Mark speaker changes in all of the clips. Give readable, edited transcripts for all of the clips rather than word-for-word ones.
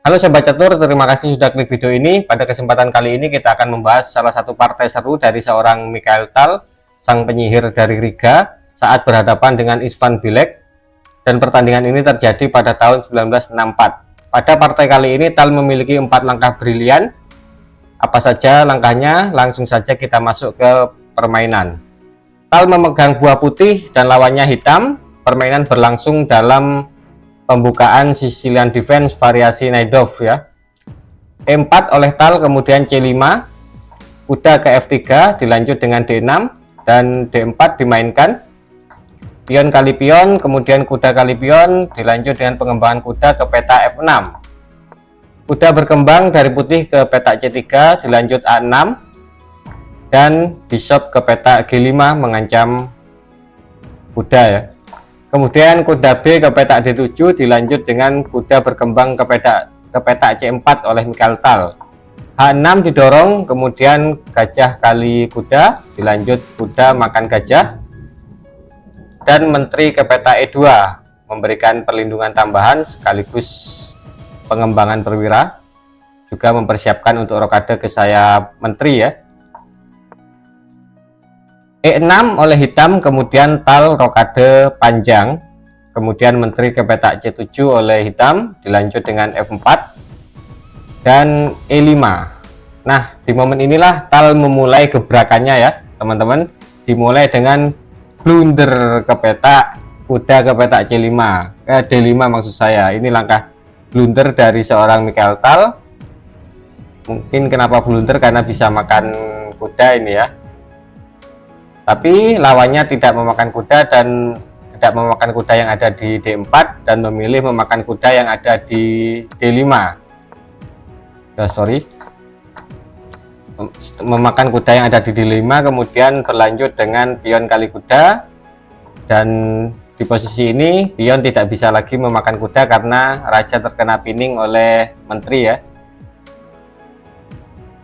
Speaker 1: Halo Sobat Catur, terima kasih sudah klik video ini. Pada kesempatan kali ini kita akan membahas salah satu partai seru dari seorang Mikhail Tal, sang penyihir dari Riga, saat berhadapan dengan Istvan Bilek, dan pertandingan ini terjadi pada tahun 1964. Pada partai kali ini Tal memiliki 4 langkah brilian. Apa saja langkahnya? Langsung saja kita masuk ke permainan. Tal memegang buah putih dan lawannya hitam. Permainan berlangsung dalam pembukaan Sicilian Defense variasi Najdov ya. E4 oleh Tal, kemudian C5, kuda ke F3, dilanjut dengan D6 dan D4 dimainkan. Pion kali pion, kemudian kuda kali pion, dilanjut dengan pengembangan kuda ke peta F6. Kuda berkembang dari putih ke peta C3, dilanjut A6 dan bishop ke peta G5 mengancam kuda ya. Kemudian kuda B ke peta D7, dilanjut dengan kuda berkembang ke peta C4 oleh Mikhail Tal. H6 didorong, kemudian gajah kali kuda, dilanjut kuda makan gajah, dan menteri ke peta E2 memberikan perlindungan tambahan sekaligus pengembangan perwira, juga mempersiapkan untuk rokade ke sayap menteri ya. E6 oleh hitam, kemudian Tal rokade panjang, kemudian menteri ke peta C7 oleh hitam, dilanjut dengan F4 dan E5. Nah, di momen inilah Tal memulai gebrakannya ya teman-teman. Dimulai dengan blunder ke peta kuda ke peta C5, D5 maksud saya. Ini langkah blunder dari seorang Mikhail Tal. Mungkin kenapa blunder, karena bisa makan kuda ini ya. Tapi lawannya tidak memakan kuda dan tidak memakan kuda yang ada di D4 dan memilih memakan kuda yang ada di D5. Memakan kuda yang ada di D5, kemudian berlanjut dengan pion kali kuda, dan di posisi ini pion tidak bisa lagi memakan kuda karena raja terkena pining oleh menteri ya.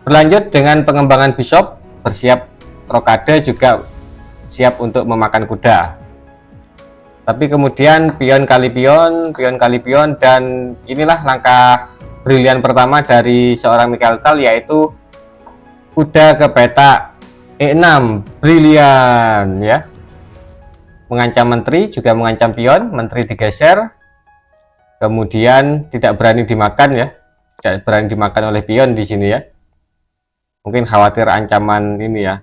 Speaker 1: Berlanjut dengan pengembangan bishop, bersiap rokade, juga siap untuk memakan kuda. Tapi kemudian pion kali pion, dan inilah langkah brilian pertama dari seorang Mikhail Tal, yaitu kuda ke peta E6, brilian ya. Mengancam menteri, juga mengancam pion, menteri digeser. Kemudian tidak berani dimakan ya. Tidak berani dimakan oleh pion di sini ya. Mungkin khawatir ancaman ini ya,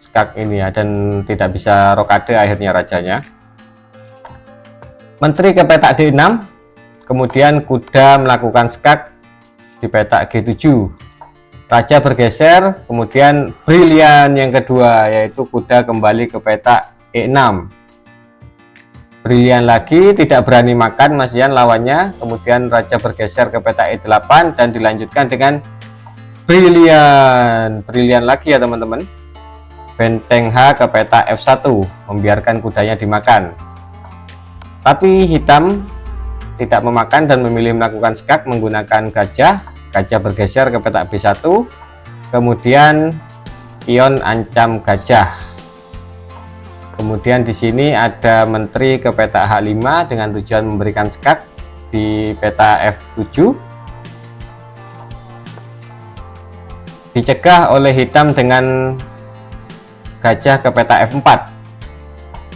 Speaker 1: skak ini ya, dan tidak bisa rokade akhirnya rajanya. Menteri ke peta D6, kemudian kuda melakukan skak di peta G7. Raja bergeser, kemudian brilian yang kedua, yaitu kuda kembali ke peta E6. Brilian lagi, tidak berani makan masian lawannya, kemudian raja bergeser ke peta E8 dan dilanjutkan dengan brilian lagi ya teman-teman. Benteng H ke peta F1, membiarkan kudanya dimakan. Tapi hitam tidak memakan dan memilih melakukan skak menggunakan gajah. Gajah bergeser ke peta B1, kemudian pion ancam gajah. Kemudian di sini ada menteri ke peta H5 dengan tujuan memberikan skak di peta F7. Dicegah oleh hitam dengan gajah ke peta F4.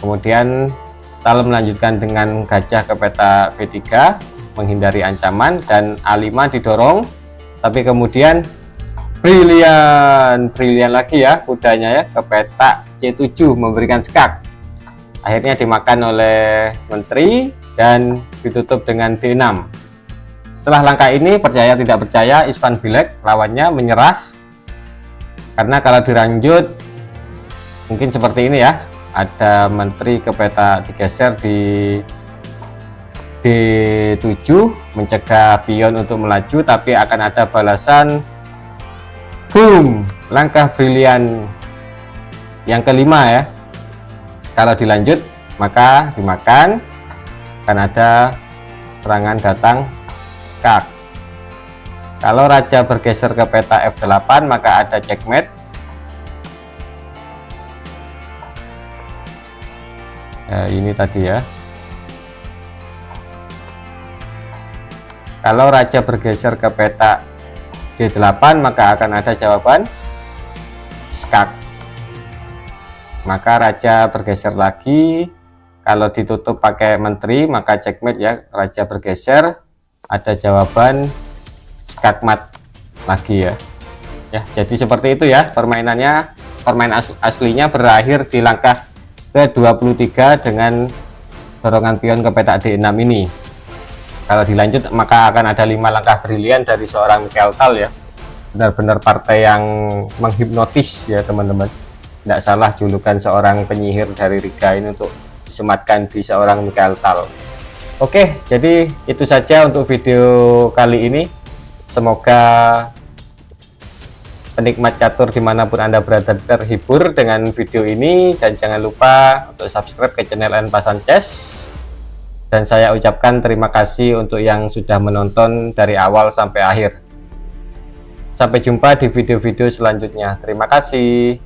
Speaker 1: Kemudian Tal melanjutkan dengan gajah ke peta B3 menghindari ancaman, dan A5 didorong, tapi kemudian brilian lagi ya kudanya ya ke peta C7 memberikan skak. Akhirnya dimakan oleh menteri dan ditutup dengan D6. Setelah langkah ini, percaya tidak percaya, Istvan Bilek lawannya menyerah, karena kalau dilanjut mungkin seperti ini ya, ada menteri ke peta digeser di D7 mencegah pion untuk melaju, tapi akan ada balasan. Boom, langkah brilian yang kelima ya. Kalau dilanjut maka dimakan, akan ada serangan datang skak. Kalau raja bergeser ke peta F8 maka ada checkmate. Ini tadi ya. Kalau raja bergeser ke petak D8 maka akan ada jawaban skak. Maka raja bergeser lagi. Kalau ditutup pakai menteri maka checkmate ya, raja bergeser, ada jawaban skakmat lagi ya. Ya, jadi seperti itu ya permainannya. Permainan aslinya berakhir di langkah ke-23 dengan dorongan pion ke petak D6 ini. Kalau dilanjut maka akan ada 5 langkah brilian dari seorang Mikhail Tal ya. Benar-benar partai yang menghipnotis ya teman-teman. Tidak salah julukan seorang penyihir dari Riga ini untuk disematkan di seorang Mikhail Tal. Oke, jadi itu saja untuk video kali ini. Semoga penikmat catur dimanapun Anda berada terhibur dengan video ini, dan jangan lupa untuk subscribe ke channel N Pasan Chess. Dan saya ucapkan terima kasih untuk yang sudah menonton dari awal sampai akhir. Sampai jumpa di video-video selanjutnya. Terima kasih.